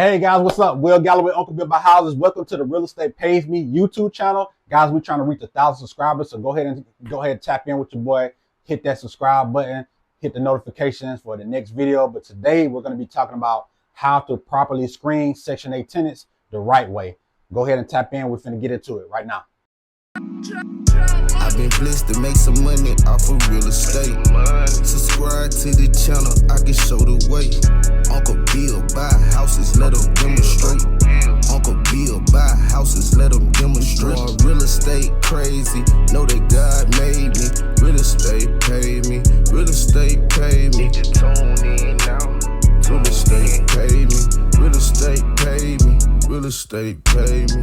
Hey guys, what's up? Will Galloway, Uncle Bill by Houses. Welcome to the Real Estate Pays Me YouTube channel. Guys, we're trying to reach 1,000 subscribers, so go ahead and tap in with your boy. Hit that subscribe button, hit the notifications for the next video. But today we're going to be talking about how to properly screen Section 8 tenants the right way. Go ahead and tap in. We're finna get into it right now. I've been blessed to make some money off of real estate. Subscribe to the channel, I can show the way. Uncle Bill buy houses, let them demonstrate. Uncle Bill buy houses, let them demonstrate. Real estate crazy, know that God made me. Real estate pay me, real estate pay me. Tune in now. Real estate pay me, real estate pay me, real estate pay me.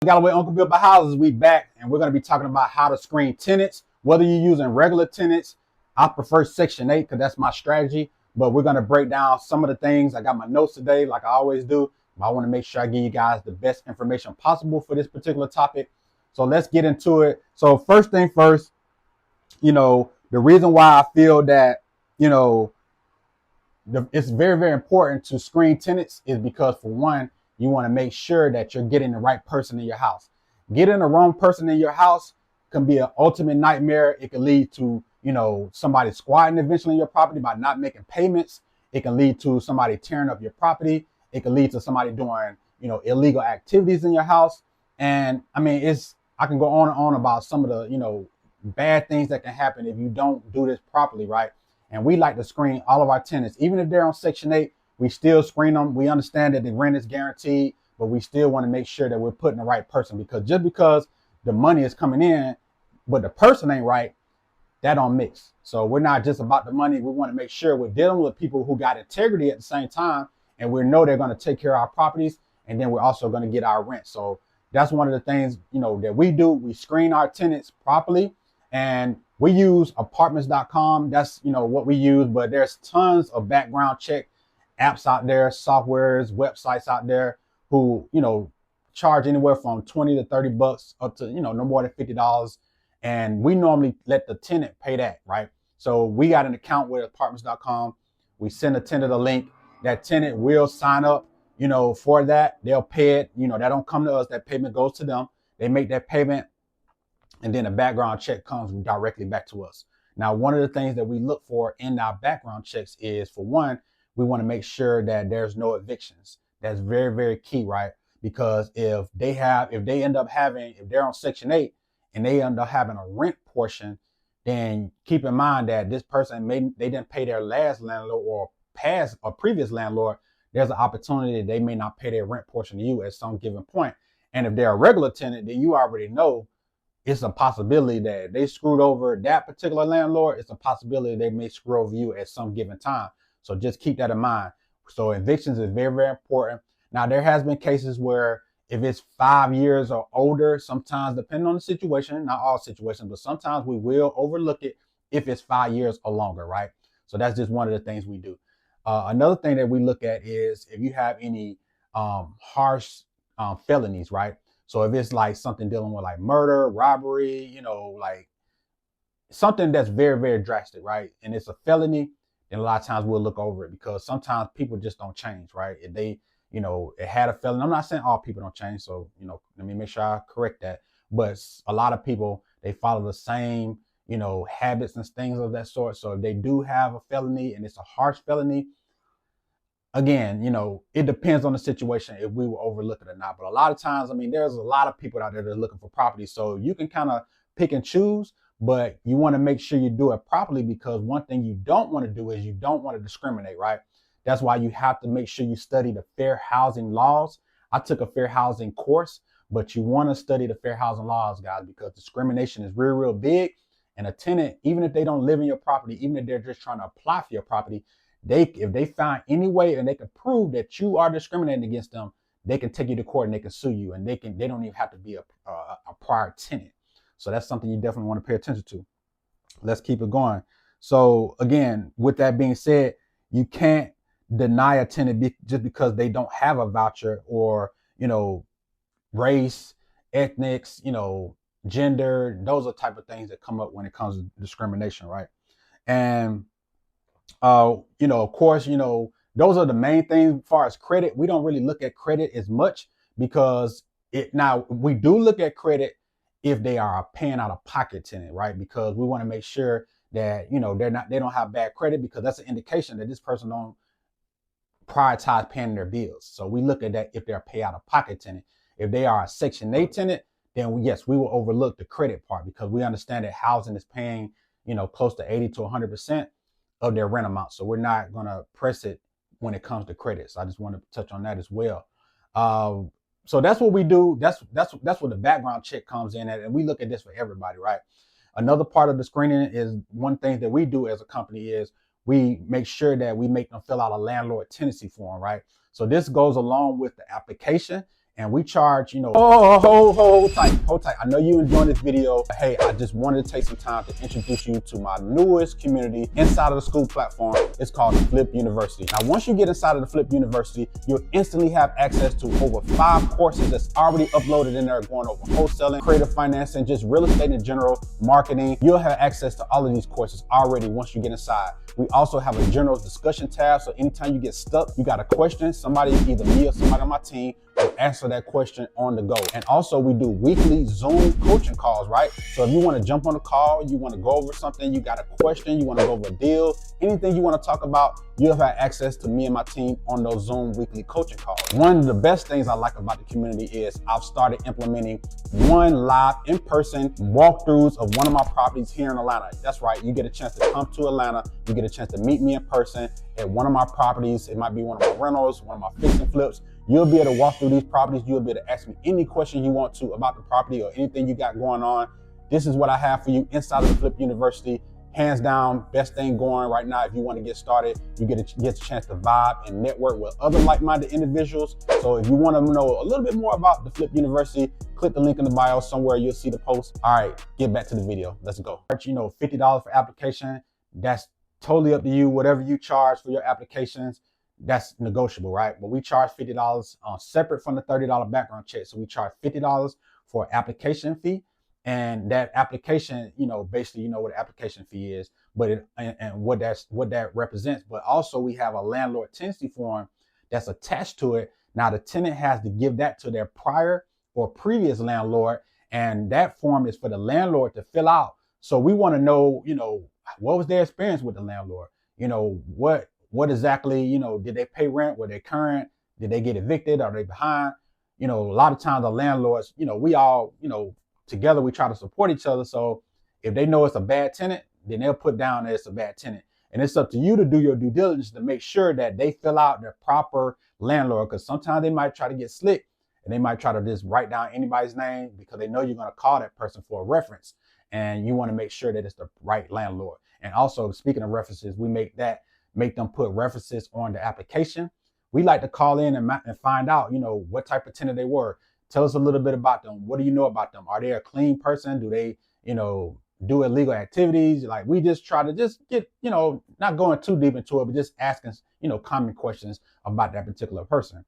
Galloway, Uncle Bill by Houses, we back, and we're going to be talking about how to screen tenants, whether you're using regular tenants. I prefer Section 8 because that's my strategy, but we're going to break down some of the things. I got my notes today like I always do, but I want to make sure I give you guys the best information possible for this particular topic. So let's get into it. So first thing first, the reason why I feel that, it's very, very important to screen tenants is because, for one, you want to make sure that you're getting the right person in your house. Getting the wrong person in your house can be an ultimate nightmare. It can lead to, somebody squatting eventually in your property by not making payments. It can lead to somebody tearing up your property. It can lead to somebody doing, illegal activities in your house. And I mean, I can go on and on about some of the, bad things that can happen if you don't do this properly, right? And we like to screen all of our tenants, even if they're on Section 8. We still screen them. We understand that the rent is guaranteed, but we still want to make sure that we're putting the right person, because just because the money is coming in, but the person ain't right, that don't mix. So we're not just about the money. We want to make sure we're dealing with people who got integrity at the same time, and we know they're going to take care of our properties, and then we're also going to get our rent. So that's one of the things, that we do. We screen our tenants properly, and we use apartments.com. That's, what we use, but there's tons of background check apps out there, softwares, websites out there who, charge anywhere from 20 to 30 bucks up to, no more than $50. And we normally let the tenant pay that, right? So we got an account with apartments.com. We send a tenant a link. That tenant will sign up, for that. They'll pay it. That don't come to us. That payment goes to them. They make that payment, and then a background check comes directly back to us. Now, one of the things that we look for in our background checks is, for one, we want to make sure that there's no evictions. That's very, very key, right? Because if they're on Section 8 and they end up having a rent portion, then keep in mind that this person they didn't pay their last landlord or previous landlord. There's an opportunity that they may not pay their rent portion to you at some given point. And if they're a regular tenant, then you already know it's a possibility that if they screwed over that particular landlord, it's a possibility they may screw over you at some given time. So just keep that in mind. So evictions is very, very important. Now, there has been cases where if it's 5 years or older, sometimes, depending on the situation, not all situations, but sometimes we will overlook it if it's 5 years or longer, right? So that's just one of the things we do. Another thing that we look at is if you have any harsh felonies, right? So if it's like something dealing with like murder, robbery, like something that's very, very drastic, right? And it's a felony, then a lot of times we'll look over it, because sometimes people just don't change, right? If they, it had a felony. I'm not saying all people don't change, so, let me make sure I correct that. But a lot of people, they follow the same, habits and things of that sort. So if they do have a felony and it's a harsh felony, again, it depends on the situation if we will overlook it or not. But a lot of times, there's a lot of people out there that are looking for property. So you can kind of pick and choose, but you want to make sure you do it properly, because one thing you don't want to do is you don't want to discriminate, right? That's why you have to make sure you study the fair housing laws. I took a fair housing course, but you want to study the fair housing laws, guys, because discrimination is real, real big. And a tenant, even if they don't live in your property, even if they're just trying to apply for your property, if they find any way and they can prove that you are discriminating against them, they can take you to court and they can sue you, and they don't even have to be a prior tenant. So that's something you definitely want to pay attention to. Let's keep it going. So again, with that being said, you can't deny a tenant just because they don't have a voucher, or, race, ethnics, gender. Those are the type of things that come up when it comes to discrimination, right? And, of course, the those are the main things. As far as credit, we don't really look at credit as much because now we do look at credit if they are a paying out of pocket tenant, right? Because we want to make sure that, you know, they don't have bad credit, because that's an indication that this person don't prioritize paying their bills. So we look at that if they're a pay out of pocket tenant. If they are a Section 8 tenant, then yes, we will overlook the credit part, because we understand that housing is paying, you know, close to 80 to 100% of their rent amount. So we're not going to press it when it comes to credit. So I just want to touch on that as well. So that's what we do. That's what the background check comes in at. And we look at this for everybody, right? Another part of the screening is, one thing that we do as a company is we make sure that we make them fill out a landlord tenancy form, right? So this goes along with the application, and we charge, you know, hold tight. I know you enjoyed this video. Hey, I just wanted to take some time to introduce you to my newest community inside of the school platform. It's called the Flip University. Now, once you get inside of the Flip University, you'll instantly have access to over 5 courses that's already uploaded in there, going over wholesaling, creative financing, just real estate in general, marketing. You'll have access to all of these courses already once you get inside. We also have a general discussion tab, so anytime you get stuck, you got a question, somebody, either me or somebody on my team, will answer that question on the go. And also we do weekly Zoom coaching calls, right? So if you want to jump on a call, you want to go over something, you got a question, you want to go over a deal, anything you want to talk about, you'll have access to me and my team on those Zoom weekly coaching calls. One of the best things I like about the community is I've started implementing one live in-person walkthroughs of one of my properties here in Atlanta. That's right, you get a chance to come to Atlanta, you get a chance to meet me in person at one of my properties. It might be one of my rentals, one of my fix and flips. You'll be able to walk through these properties. You'll be able to ask me any question you want to about the property or anything you got going on. This is what I have for you inside of the Flip University. Hands down, best thing going right now. If you want to get started, you get a chance to vibe and network with other like-minded individuals. So if you want to know a little bit more about the Flip University, click the link in the bio somewhere. You'll see the post. All right, get back to the video. Let's go. You know, $50 for application. That's totally up to you. Whatever you charge for your applications, that's negotiable, right? But we charge $50 separate from the $30 background check. So we charge $50 for application fee. And that application, you know, basically, you know what the application fee is, but and what that represents. But also we have a landlord tenancy form that's attached to it. Now the tenant has to give that to their prior or previous landlord, and that form is for the landlord to fill out. So we want to know, you know, what was their experience with the landlord? You know, what exactly, you know, did they pay rent? Were they current? Did they get evicted? Are they behind? You know, a lot of times the landlords, you know, we all, you know, together we try to support each other. So if they know it's a bad tenant, then they'll put down that it's a bad tenant. And it's up to you to do your due diligence to make sure that they fill out their proper landlord, because sometimes they might try to get slick and they might try to just write down anybody's name because they know you're going to call that person for a reference. And you want to make sure that it's the right landlord. And also, speaking of references, we make them put references on the application. We like to call in and find out, you know, what type of tenant they were. Tell us a little bit about them. What do you know about them? Are they a clean person? Do they, you know, do illegal activities? Like, we just try to just get, you know, not going too deep into it, but just asking, you know, common questions about that particular person.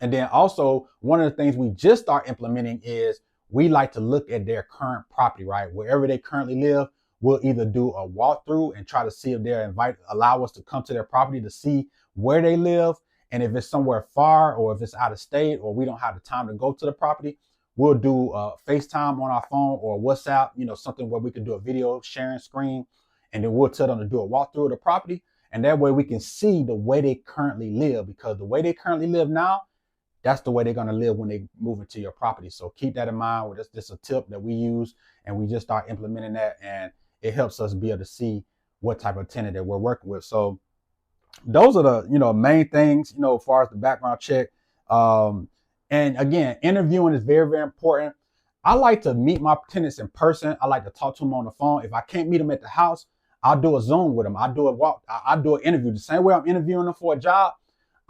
And then also, one of the things we just start implementing is we like to look at their current property, right? Wherever they currently live, we'll either do a walkthrough and try to see if they're allow us to come to their property to see where they live. And if it's somewhere far, or if it's out of state, or we don't have the time to go to the property, we'll do FaceTime on our phone or WhatsApp, you know, something where we can do a video sharing screen, and then we'll tell them to do a walkthrough of the property. And that way we can see the way they currently live, because the way they currently live now, that's the way they're going to live when they move into your property. So keep that in mind. That's just a tip that we use, and we just start implementing that, and it helps us be able to see what type of tenant that we're working with. So those are the, you know, main things, you know, as far as the background check. And again, interviewing is very, very important. I like to meet my tenants in person. I like to talk to them on the phone. If I can't meet them at the house, I'll do a Zoom with them. I'll do an interview. The same way I'm interviewing them for a job,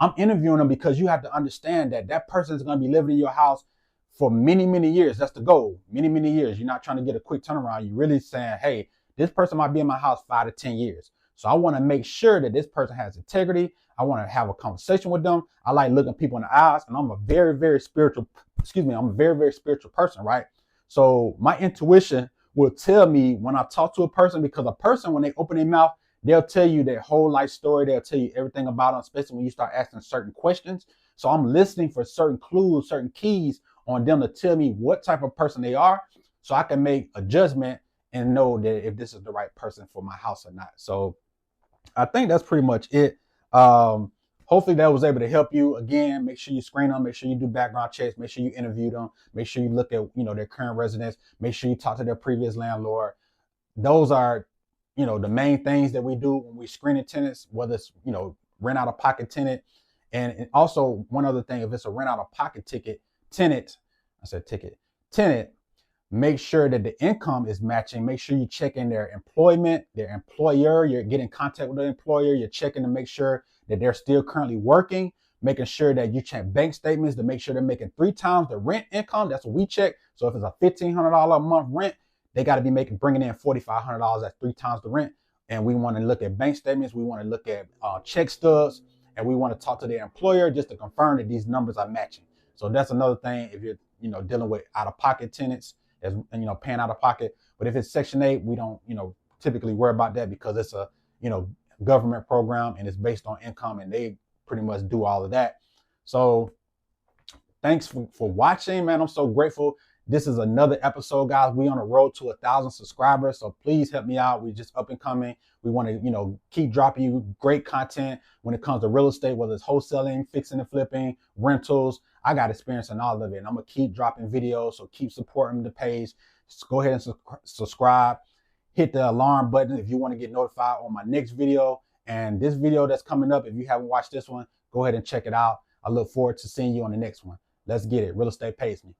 I'm interviewing them because you have to understand that that person is going to be living in your house for many, many years. That's the goal. Many, many years. You're not trying to get a quick turnaround. You're really saying, hey, this person might be in my house 5 to 10 years. So I want to make sure that this person has integrity. I want to have a conversation with them. I like looking people in the eyes, and I'm a very, very spiritual person, right? So my intuition will tell me when I talk to a person, because a person, when they open their mouth, they'll tell you their whole life story. They'll tell you everything about them, especially when you start asking certain questions. So I'm listening for certain clues, certain keys on them to tell me what type of person they are, so I can make a judgment and know that if this is the right person for my house or not. So I think that's pretty much it. Hopefully that was able to help you. Again, make sure you screen them, make sure you do background checks, make sure you interview them, make sure you look at, you know, their current residence, make sure you talk to their previous landlord. Those are, you know, the main things that we do when we screening tenants, whether it's, you know, rent out of pocket tenant. And also one other thing, if it's a rent out of pocket tenant, make sure that the income is matching. Make sure you check in their employment, their employer. You're getting in contact with the employer. You're checking to make sure that they're still currently working, making sure that you check bank statements to make sure they're making 3 times the rent income. That's what we check. So if it's a $1,500 a month rent, they got to be bringing in $4,500. That's 3 times the rent. And we want to look at bank statements. We want to look at check stubs, and we want to talk to their employer just to confirm that these numbers are matching. So that's another thing if you're, you know, dealing with out-of-pocket tenants, as, you know, paying out of pocket. But if it's Section 8, we don't, you know, typically worry about that because it's a, you know, government program and it's based on income, and they pretty much do all of that. So thanks for watching, man. I'm so grateful. This is another episode, guys. We on the road to 1,000 subscribers. So please help me out. We just up and coming. We want to, you know, keep dropping you great content when it comes to real estate, whether it's wholesaling, fixing and flipping, rentals. I got experience in all of it, and I'm gonna keep dropping videos. So keep supporting the page. Just go ahead and subscribe. Hit the alarm button if you want to get notified on my next video. And this video that's coming up, if you haven't watched this one, go ahead and check it out. I look forward to seeing you on the next one. Let's get it. Real estate pays me.